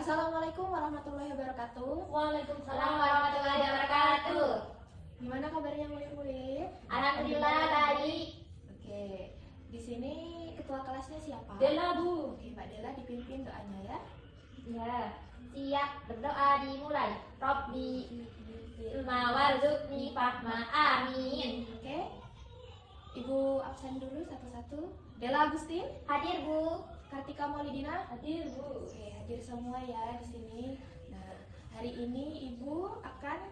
Assalamualaikum warahmatullahi wabarakatuh. Waalaikumsalam warahmatullahi wabarakatuh. Gimana kabarnya murid-murid? Alhamdulillah baik. Oke, di sini ketua kelasnya siapa? Dela Bu. Oke, Mbak Dela dipimpin doanya ya. Ya, siap berdoa dimulai. Robbi ilma warzuqni fahma amin. Oke, Ibu absen dulu satu-satu. Dela Agustin, Hadir Bu. Kartika Maulidina, Hadir Bu. oke, hadir semua ya di sini. Nah, hari ini Ibu akan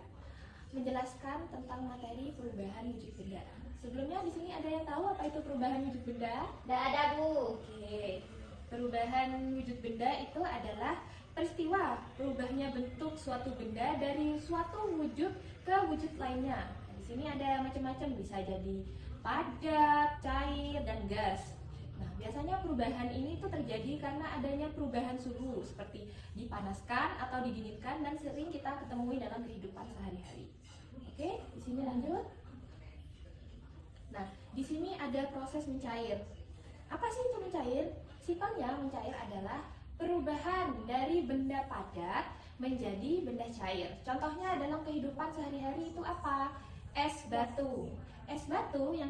menjelaskan tentang materi perubahan wujud benda. Sebelumnya di sini ada yang tahu apa itu perubahan wujud benda? Tidak ada Bu. Oke, perubahan wujud benda itu adalah peristiwa berubahnya bentuk suatu benda dari suatu wujud ke wujud lainnya. Nah, di sini ada macam-macam, bisa jadi padat, cair, dan gas. Nah, biasanya perubahan ini tuh terjadi karena adanya perubahan suhu seperti dipanaskan atau didinginkan dan sering kita ketemui dalam kehidupan sehari-hari. Oke, di sini lanjut. Nah, di sini ada proses mencair. Apa sih itu mencair? Simpelnya mencair adalah perubahan dari benda padat menjadi benda cair. Contohnya dalam kehidupan sehari-hari itu apa? Es batu. Es batu yang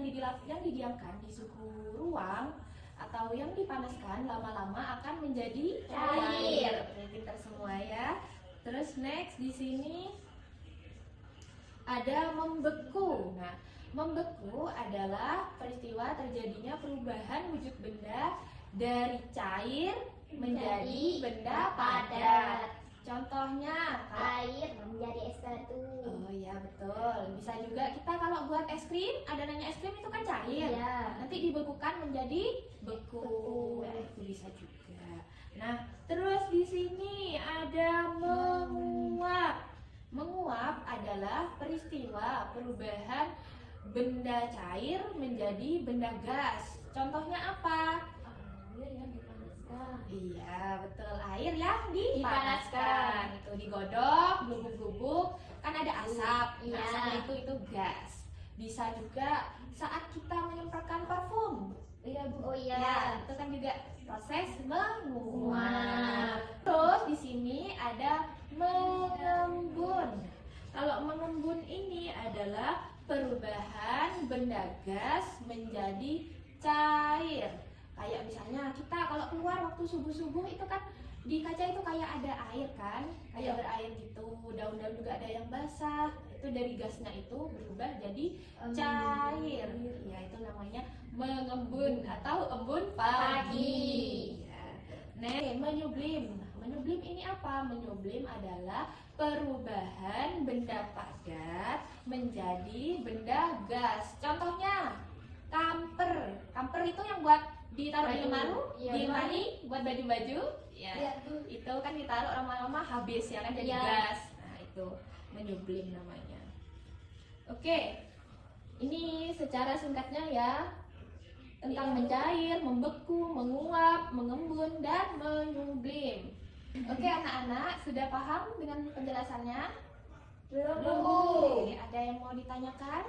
didiamkan di suhu ruang atau yang dipanaskan lama-lama akan menjadi Cair. Pintar semua ya. Terus next di sini ada membeku. Nah, membeku adalah peristiwa terjadinya perubahan wujud benda dari cair menjadi benda padat. Contohnya, Air menjadi es batu. oh iya betul. Bisa juga kita kalau buat es krim, adonannya es krim itu kan cair. Iya. Nanti dibekukan menjadi beku. Nah, itu bisa juga. Nah, terus di sini ada menguap. Menguap adalah peristiwa perubahan benda cair menjadi benda gas. Contohnya apa? Air yang dipanaskan. Iya, betul. Air yang dipanaskan. Dipanaskan. Itu digodok, bubuk-bubuk, kan ada asap. Nah, Iya. asapnya itu gas. Bisa juga saat kita menyemprotkan parfum. Iya Bu. Oh Ya, iya. itu kan juga proses menguap. Menguap. Terus di sini ada mengembun. Kalau mengembun ini adalah perubahan benda gas menjadi cair. Kayak misalnya kita kalau keluar waktu subuh-subuh itu kan di kaca itu kayak ada air kan, kayak berair gitu. Daun-daun juga ada yang basah. Itu dari gasnya itu berubah jadi cair. Ya, itu namanya mengembun atau embun pagi. Ya. Next, menyublim. Nah, menyublim ini apa? Menyublim adalah perubahan benda padat menjadi benda gas. Contohnya kamper. Kamper itu yang buat ditaruh di lemari, Iya, di lemari buat baju-baju. Ya. Iya Bu. Itu kan ditaruh lama-lama habis ya kan jadi Iya. gas. Nah, itu menyublim namanya. Oke. Ini secara singkatnya ya tentang mencair, membeku, menguap, mengembun, dan menyublim. Oke anak-anak, sudah paham dengan penjelasannya? Belum Bu. Oke, ada yang mau ditanyakan?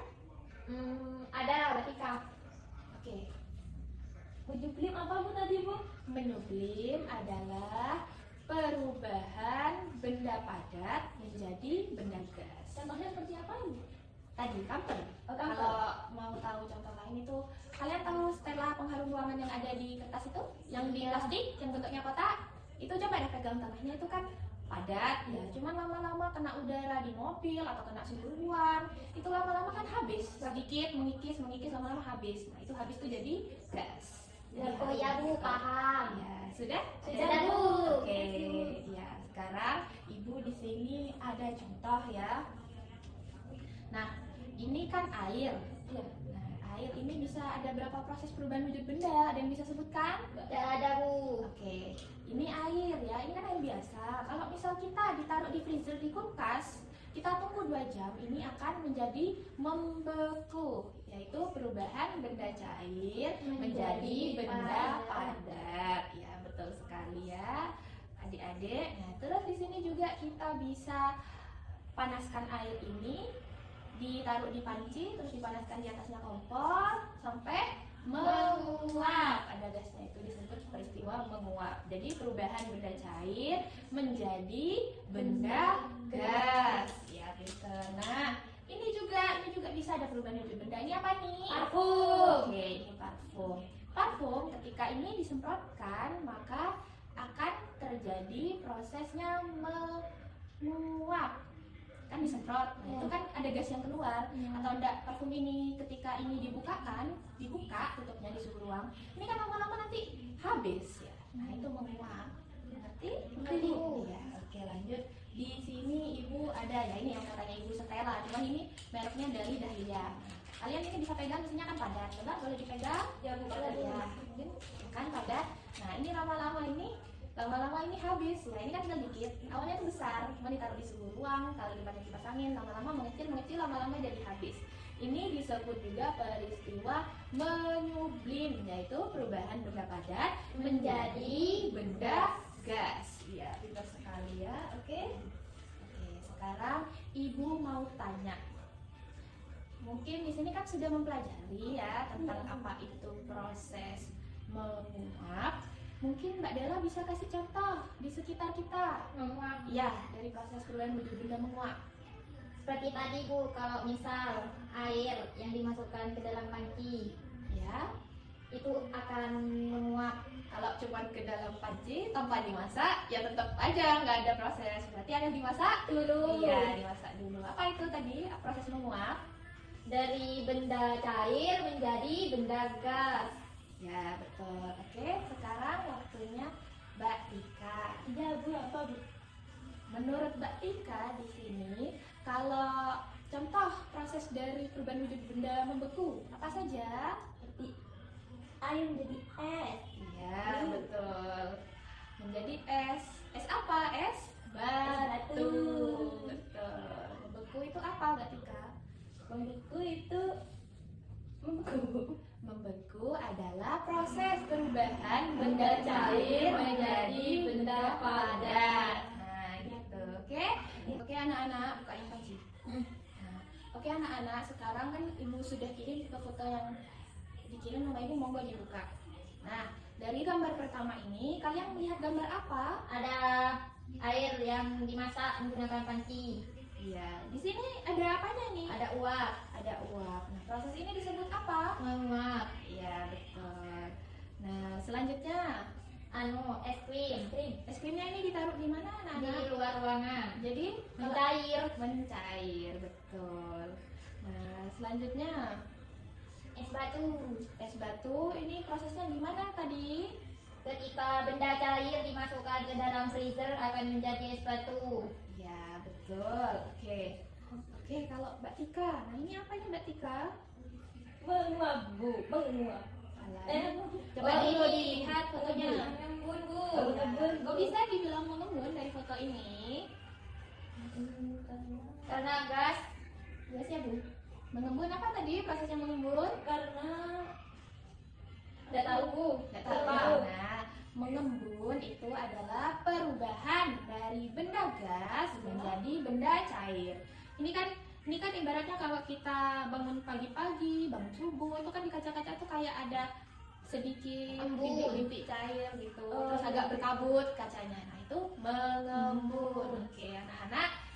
Ada berarti kak. Oke, Menyublim apa Bu tadi Bu? menyublim adalah perubahan benda padat menjadi benda gas. Contohnya seperti apa Bu? Tadi kamper. Oh, kamper. Kalau mau tahu contoh lain itu, kalian tahu stella pengharum ruangan yang ada di kertas itu, yang di Iya. plastik, yang bentuknya kotak? Itu coba deh pegang tengahnya itu kan padat ya, cuman lama-lama kena udara di mobil atau kena suhu ruang, itu lama-lama kan habis, sedikit mengikis lama-lama habis. Nah, itu habis tuh jadi gas. Jadi Oh habis. ya Bu, paham. Ya, sudah? Sudah, Bu. Oke, ya sekarang Ibu di sini ada contoh ya. Nah, ini kan air. Iya. Nah, air ini bisa ada berapa proses perubahan wujud benda? Ada yang bisa sebutkan? Tidak ada Bu. Oke, ini air ya. Ini kan air biasa. Kalau misal kita ditaruh di freezer di kulkas, kita tunggu 2 jam, ini akan menjadi membeku, yaitu perubahan benda cair menjadi benda padat. Ya, betul sekali ya, adik-adik. Nah, terus di sini juga kita bisa panaskan air ini, ditaruh di panci, terus dipanaskan di atasnya kompor sampai menguap. Ada gasnya itu disebut peristiwa menguap. Jadi perubahan benda cair menjadi benda gas. Ya, gitu. Nah, ini juga bisa ada perubahan benda. Ini apa nih? Parfum. Oke, ini parfum. Parfum ketika ini disemprotkan maka akan terjadi prosesnya menguap. Kan disemprot, nah itu kan ada gas yang keluar. Atau enggak, parfum ini ketika ini dibuka tutupnya di suhu ruang, ini kan lama-lama nanti habis ya. Nah itu menguap. Ngerti? Ngerti. Iya. Oke, lanjut. Di sini ibu ada ya, ini yang katanya ibu Stella, cuma ini mereknya dari Dahlia. Kalian ini bisa pegang, mesinnya kan padat. Coba boleh dipegang? Ya, buka lagi. Ya, mungkin kan padat. Nah ini lama-lama ini habis ya. Ini kan tinggal dikit. Awalnya itu besar, cuma ditaruh di suhu ruang, kalau dipakai kipas angin, lama-lama mengecil, lama-lama jadi habis. Ini disebut juga peristiwa menyublim, yaitu perubahan benda padat menjadi benda gas. Iya, pintar sekali ya. Oke. Sekarang ibu mau tanya. Mungkin di sini kan sudah mempelajari ya tentang apa itu proses menguap. Mungkin Mbak Della bisa kasih contoh di sekitar kita. Menguap. Ya, dari proses perubahan benda menguap. Seperti tadi Bu, kalau misal air yang dimasukkan ke dalam panci Ya, itu akan menguap. kalau cuma ke dalam panci tanpa dimasak, ya tetap aja nggak ada proses. Berarti ada yang dimasak Dulu. Iya, dimasak dulu. Apa itu tadi proses menguap? Dari benda cair menjadi benda gas. Ya, betul. Oke, sekarang waktunya Mbak Tika. Ya Bu, apa Bu? Menurut Mbak Tika di sini, kalau contoh proses dari perubahan wujud benda membeku, apa saja? Seperti air menjadi es. Iya, betul. Menjadi es. Es apa? Es batu. Betul. Membeku itu apa, Mbak Tika? Membeku itu membeku. Membeku adalah proses perubahan benda cair menjadi benda padat. Nah, gitu. Oke? Oke, anak-anak, bukain panci. Nah, oke anak-anak, sekarang kan ibu sudah kirim foto yang dikirim sama ibu, monggo dibuka. Nah, dari gambar pertama ini, kalian melihat gambar apa? Ada air yang dimasak menggunakan panci. Iya, di sini ada apanya nih? Ada uap. Ada uap. Nah, proses ini disebut apa? Menguap. Iya, betul. Nah, selanjutnya, Es krim. es krimnya ini ditaruh di mana, Di anak-anak? luar ruangan. Jadi Mencair. mencair, betul. Nah, selanjutnya Es batu. es batu, ini prosesnya gimana tadi? Ketika benda cair dimasukkan ke dalam freezer akan menjadi es batu. Ya, betul. Oke. Oke, kalau Mbak Tika, nah ini apa ini Mbak Tika? Menguap Bu, menguap. Coba oh, dulu ini. dilihat fotonya. Mengembun Bu. Kok bisa dibilang mengembun dari foto ini? Karena gas. Gas ya Bu. Mengembun apa tadi prosesnya mengembun? Karena tidak tahu Bu. Nggak tahu. Nah, mengembun itu adalah perubahan dari benda gas menjadi benda cair. Ini kan ibaratnya kalau kita bangun pagi-pagi, bangun subuh, itu kan di kaca-kaca tuh kayak ada sedikit Embun. bintik-bintik cair gitu, terus agak berkabut kacanya. Nah, itu mengembun. Oke, anak-anak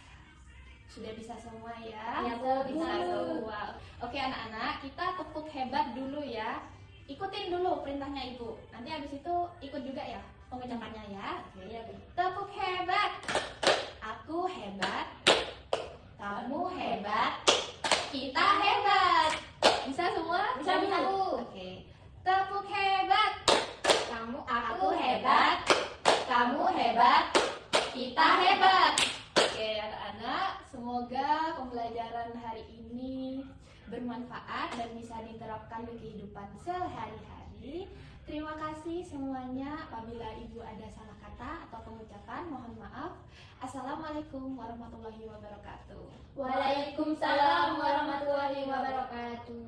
sudah bisa semua ya? Ya, Bu. Bisa semua. Oke, anak-anak, kita tepuk hebat dulu ya. Ikutin dulu perintahnya ibu. Nanti habis itu ikut juga ya pengucapannya ya. Oke. Iya Bu. Tepuk hebat. Aku hebat. Kamu hebat. Kita hebat. Bisa semua? Bisa, Bu. Oke. Tepuk hebat. Aku hebat. Kamu hebat. Kita hebat. Oke, anak-anak, semoga pembelajaran hari ini bermanfaat dan bisa diterapkan di kehidupan sehari-hari. Terima kasih semuanya. Apabila ibu ada salah kata atau pengucapan, mohon maaf. Assalamualaikum warahmatullahi wabarakatuh. Waalaikumsalam warahmatullahi wabarakatuh.